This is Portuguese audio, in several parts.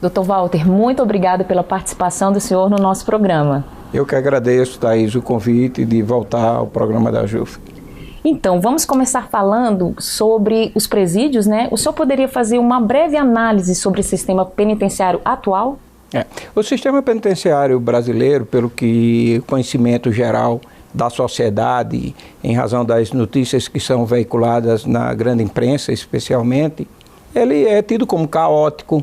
Dr. Walter, muito obrigado pela participação do senhor no nosso programa. Eu que agradeço, Thaís, o convite de voltar ao programa da JUF. Então, vamos começar falando sobre os presídios, né? O senhor poderia fazer uma breve análise sobre o sistema penitenciário atual? O sistema penitenciário brasileiro, pelo que conhecimento geral da sociedade, em razão das notícias que são veiculadas na grande imprensa, especialmente, ele é tido como caótico,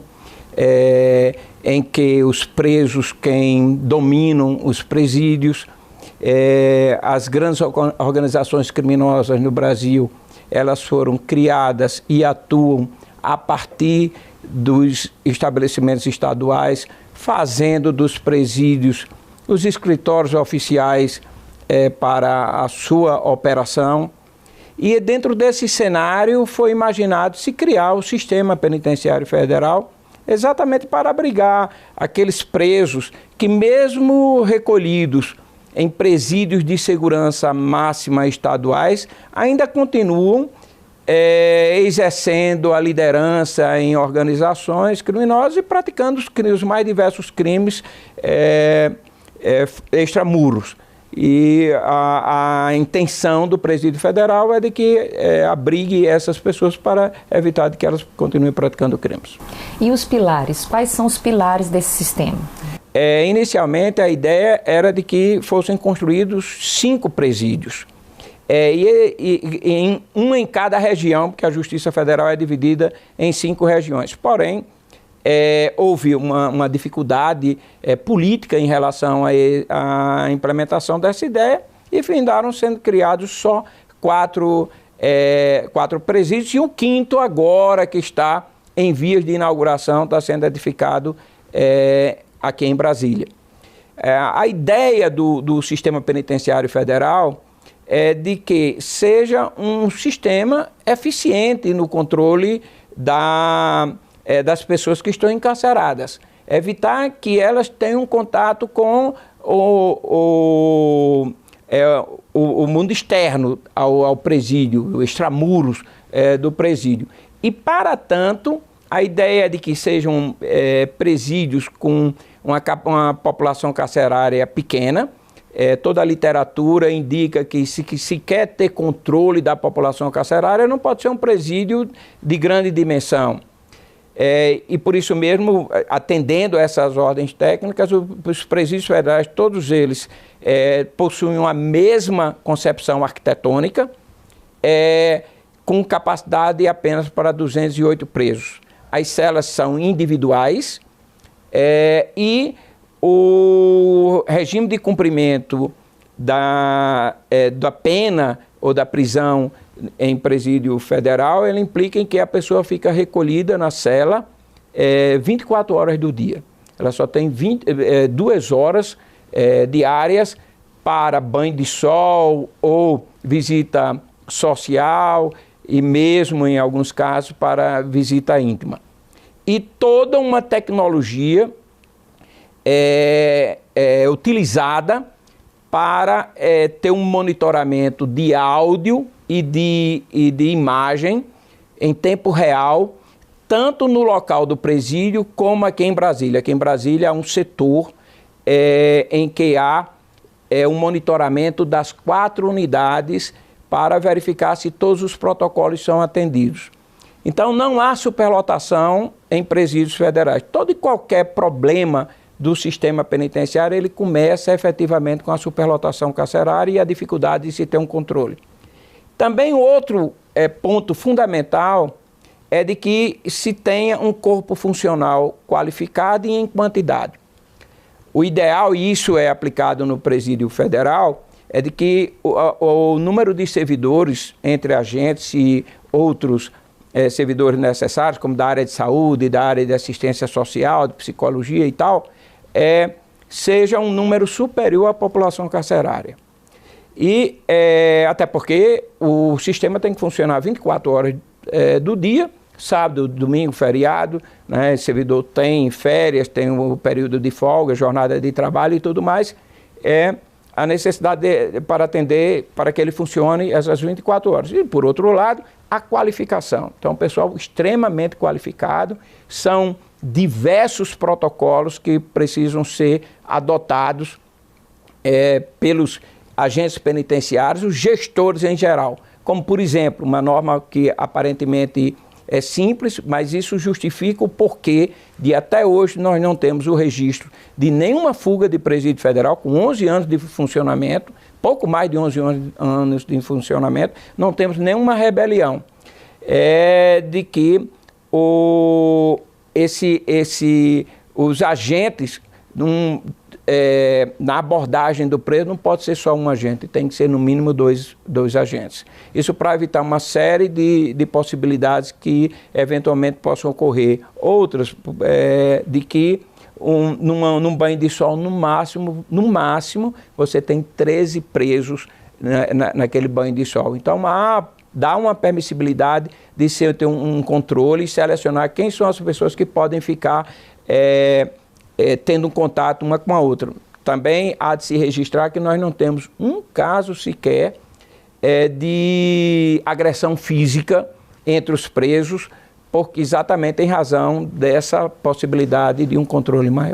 em que os presos, quem dominam os presídios, as grandes organizações criminosas no Brasil, elas foram criadas e atuam a partir dos estabelecimentos estaduais, fazendo dos presídios os escritórios oficiais para a sua operação. E dentro desse cenário foi imaginado se criar o Sistema Penitenciário Federal, exatamente para abrigar aqueles presos que, mesmo recolhidos em presídios de segurança máxima estaduais, ainda continuam exercendo a liderança em organizações criminosas e praticando os mais diversos crimes extramuros. E a intenção do Presídio Federal é de que abrigue essas pessoas para evitar de que elas continuem praticando crimes. E os pilares? Quais são os pilares desse sistema? Inicialmente, a ideia era de que fossem construídos 5 presídios. Um em cada região, porque a Justiça Federal é dividida em 5 regiões. Porém, houve uma dificuldade política em relação à implementação dessa ideia e findaram sendo criados só 4 presídios e o 5º agora que está em vias de inauguração, está sendo edificado aqui em Brasília. A ideia do Sistema Penitenciário Federal é de que seja um sistema eficiente no controle das pessoas que estão encarceradas. Evitar que elas tenham contato com o mundo externo ao presídio, os extramuros do presídio. E, para tanto, a ideia de que sejam presídios com uma população carcerária pequena. Toda a literatura indica que se quer ter controle da população carcerária, não pode ser um presídio de grande dimensão. E por isso mesmo, atendendo a essas ordens técnicas, os presídios federais, todos eles possuem a mesma concepção arquitetônica, com capacidade apenas para 208 presos. As celas são individuais e o regime de cumprimento da pena ou da prisão em presídio federal, ele implica em que a pessoa fica recolhida na cela 24 horas do dia. Ela só tem 2 horas diárias para banho de sol ou visita social e mesmo, em alguns casos, para visita íntima. E toda uma tecnologia utilizada para ter um monitoramento de áudio e de imagem em tempo real, tanto no local do presídio como aqui em Brasília. Aqui em Brasília há um setor em que há um monitoramento das 4 unidades para verificar se todos os protocolos são atendidos. Então não há superlotação em presídios federais. Todo e qualquer problema do sistema penitenciário, ele começa efetivamente com a superlotação carcerária e a dificuldade de se ter um controle. Também outro ponto fundamental é de que se tenha um corpo funcional qualificado e em quantidade. O ideal, e isso é aplicado no presídio federal, é de que o número de servidores entre agentes e outros servidores necessários, como da área de saúde, da área de assistência social, de psicologia e tal, seja um número superior à população carcerária. E até porque o sistema tem que funcionar 24 horas do dia, sábado, domingo, feriado, né? O servidor tem férias, tem o período de folga, jornada de trabalho e tudo mais, a necessidade para atender, para que ele funcione essas 24 horas. E, por outro lado, a qualificação. Então, o pessoal extremamente qualificado, são diversos protocolos que precisam ser adotados pelos agentes penitenciários, os gestores em geral. Como, por exemplo, uma norma que aparentemente é simples, mas isso justifica o porquê de até hoje nós não temos o registro de nenhuma fuga de presídio federal, com 11 anos de funcionamento, pouco mais de 11 anos de funcionamento, não temos nenhuma rebelião. De que os agentes, na abordagem do preso, não pode ser só um agente, tem que ser no mínimo dois agentes. Isso para evitar uma série de possibilidades que eventualmente possam ocorrer. Outras, de que num banho de sol, no máximo, você tem 13 presos naquele banho de sol. Então, dá uma permissibilidade de ter um controle e selecionar quem são as pessoas que podem ficar tendo um contato uma com a outra. Também há de se registrar que nós não temos um caso sequer de agressão física entre os presos, porque exatamente em razão dessa possibilidade de um controle maior.